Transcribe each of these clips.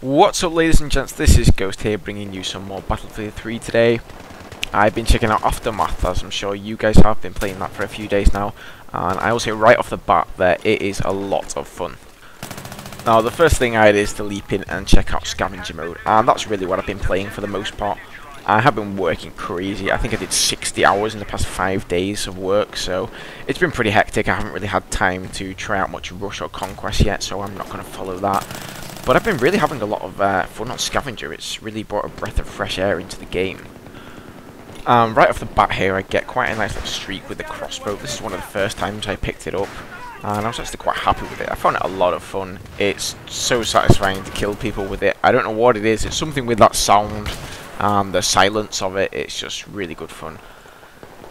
What's up, ladies and gents, this is Ghost here, bringing you some more Battlefield 3 today. I've been checking out Aftermath, as I'm sure you guys have been playing that for a few days now, and I will say right off the bat that it is a lot of fun. Now, the first thing I did is to leap in and check out Scavenger mode, and that's really what I've been playing for the most part. I have been working crazy. I think I did 60 hours in the past 5 days of work, so it's been pretty hectic. I haven't really had time to try out much Rush or Conquest yet, so I'm not going to follow that. But I've been really having a lot of fun on Scavenger. It's really brought a breath of fresh air into the game. Right off the bat here, I get quite a nice little streak with the crossbow. This is one of the first times I picked it up, and I was actually quite happy with it. I found it a lot of fun. It's so satisfying to kill people with it. I don't know what it is. It's something with that sound and the silence of it. It's just really good fun.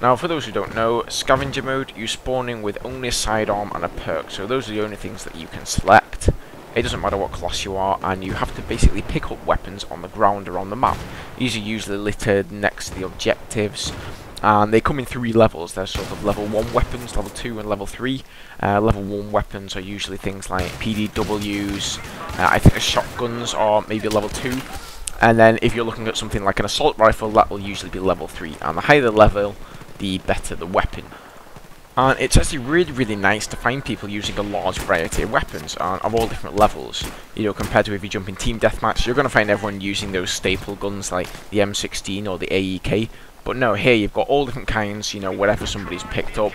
Now, for those who don't know, Scavenger mode, you spawn in with only a sidearm and a perk. So those are the only things that you can select. It doesn't matter what class you are, and you have to basically pick up weapons on the ground around the map. These are usually littered next to the objectives, and they come in 3 levels. There's sort of level 1 weapons, level 2 and level 3. Level 1 weapons are usually things like PDWs, I think the shotguns are maybe level 2. And then if you're looking at something like an assault rifle, that will usually be level 3. And the higher the level, the better the weapon. And it's actually really nice to find people using a large variety of weapons of all different levels. You know, compared to if you jump in Team Deathmatch, you're going to find everyone using those staple guns like the M16 or the AEK. But no, here you've got all different kinds, you know, whatever somebody's picked up.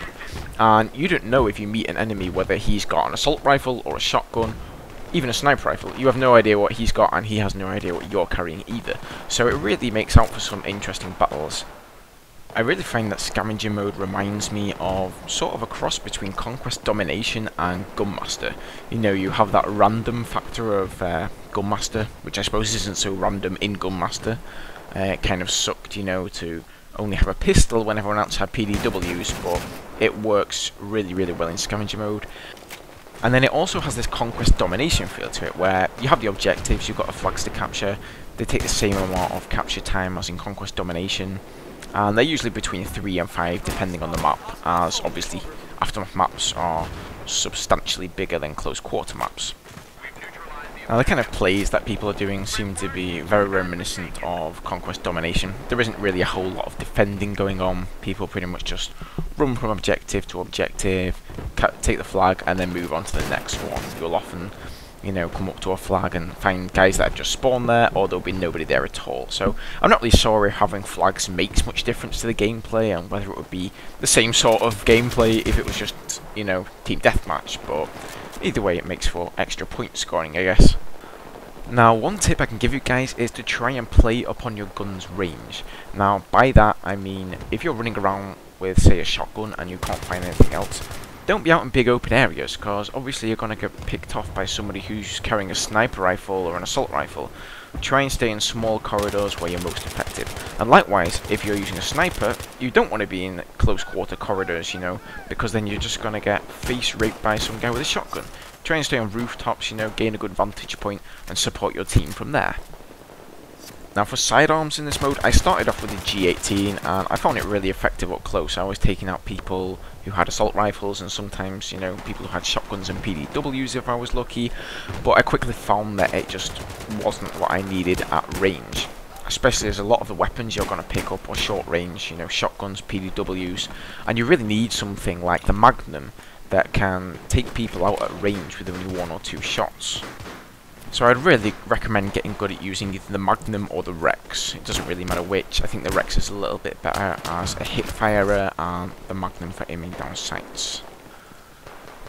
And you don't know if you meet an enemy whether he's got an assault rifle or a shotgun, even a sniper rifle. You have no idea what he's got, and he has no idea what you're carrying either. So it really makes out for some interesting battles. I really find that Scavenger mode reminds me of sort of a cross between Conquest Domination and Gunmaster. You know, you have that random factor of Gunmaster, which I suppose isn't so random in Gunmaster. It kind of sucked, you know, to only have a pistol when everyone else had PDWs, but it works really well in Scavenger mode. And then it also has this Conquest Domination feel to it, where you have the objectives, you've got the flags to capture. They take the same amount of capture time as in Conquest Domination, and they're usually between 3 and 5 depending on the map, as obviously Aftermath maps are substantially bigger than close quarter maps. Now, the kind of plays that people are doing seem to be very reminiscent of Conquest Domination. There isn't really a whole lot of defending going on. People pretty much just run from objective to objective, take the flag, and then move on to the next one. You'll often, you know, come up to a flag and find guys that have just spawned there, or there'll be nobody there at all. So I'm not really sure if having flags makes much difference to the gameplay, and whether it would be the same sort of gameplay if it was just, you know, Team Deathmatch, but either way it makes for extra point scoring, I guess. Now, one tip I can give you guys is to try and play upon your gun's range. Now, by that I mean, if you're running around with, say, a shotgun and you can't find anything else, don't be out in big open areas, because obviously you're going to get picked off by somebody who's carrying a sniper rifle or an assault rifle. Try and stay in small corridors where you're most effective. And likewise, if you're using a sniper, you don't want to be in close quarter corridors, you know, because then you're just going to get face raped by some guy with a shotgun. Try and stay on rooftops, you know, gain a good vantage point and support your team from there. Now, for sidearms in this mode, I started off with the G18 and I found it really effective up close. I was taking out people who had assault rifles and sometimes, you know, people who had shotguns and PDWs if I was lucky, but I quickly found that it just wasn't what I needed at range. Especially as a lot of the weapons you're going to pick up are short range, you know, shotguns, PDWs, and you really need something like the Magnum that can take people out at range with only 1 or 2 shots. So I'd really recommend getting good at using either the Magnum or the Rex. It doesn't really matter which. I think the Rex is a little bit better as a hip firer, and the Magnum for aiming down sights.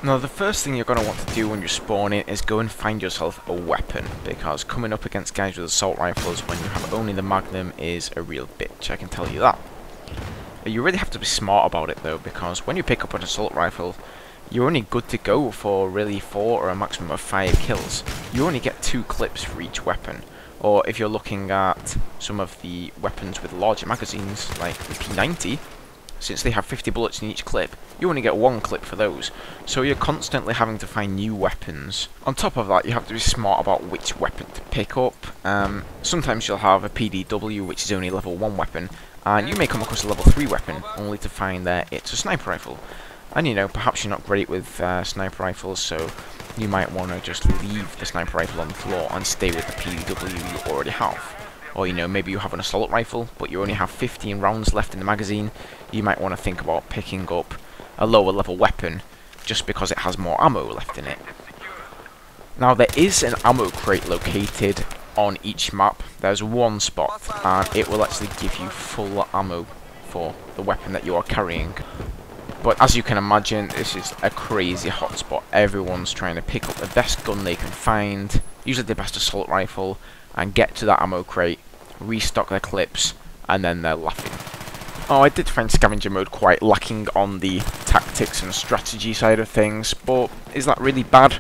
Now, the first thing you're going to want to do when you're spawning is go and find yourself a weapon, because coming up against guys with assault rifles when you have only the Magnum is a real bitch, I can tell you that. You really have to be smart about it though, because when you pick up an assault rifle, you're only good to go for really 4 or a maximum of 5 kills. You only get 2 clips for each weapon. Or if you're looking at some of the weapons with larger magazines, like the P90, since they have 50 bullets in each clip, you only get 1 clip for those. So you're constantly having to find new weapons. On top of that, you have to be smart about which weapon to pick up. Sometimes you'll have a PDW, which is only a level 1 weapon, and you may come across a level 3 weapon, only to find that it's a sniper rifle. And you know, perhaps you're not great with sniper rifles, so you might want to just leave the sniper rifle on the floor and stay with the PW you already have. Or, you know, maybe you have an assault rifle, but you only have 15 rounds left in the magazine. You might want to think about picking up a lower level weapon just because it has more ammo left in it. Now, there is an ammo crate located on each map. There's one spot, and it will actually give you full ammo for the weapon that you are carrying. But as you can imagine, this is a crazy hotspot. Everyone's trying to pick up the best gun they can find, usually the best assault rifle, and get to that ammo crate, restock their clips, and then they're laughing. Oh, I did find Scavenger mode quite lacking on the tactics and strategy side of things, but is that really bad?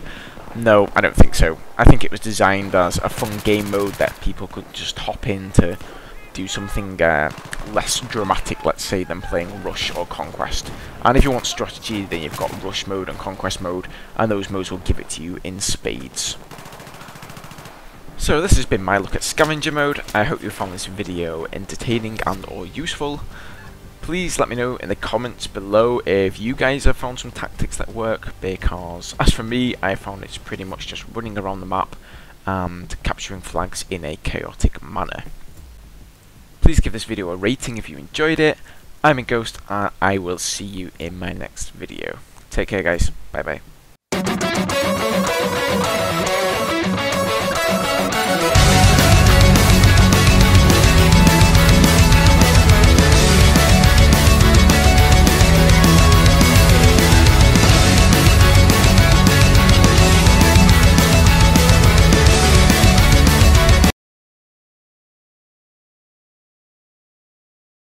No, I don't think so. I think it was designed as a fun game mode that people could just hop in to do something less dramatic, let's say, than playing Rush or Conquest. And if you want strategy, then you've got Rush mode and Conquest mode, and those modes will give it to you in spades. So this has been my look at Scavenger mode. I hope you found this video entertaining and or useful. Please let me know in the comments below if you guys have found some tactics that work, because as for me, I found it's pretty much just running around the map and capturing flags in a chaotic manner. Please give this video a rating if you enjoyed it. I'm a Ghost, and I will see you in my next video. Take care, guys. Bye bye.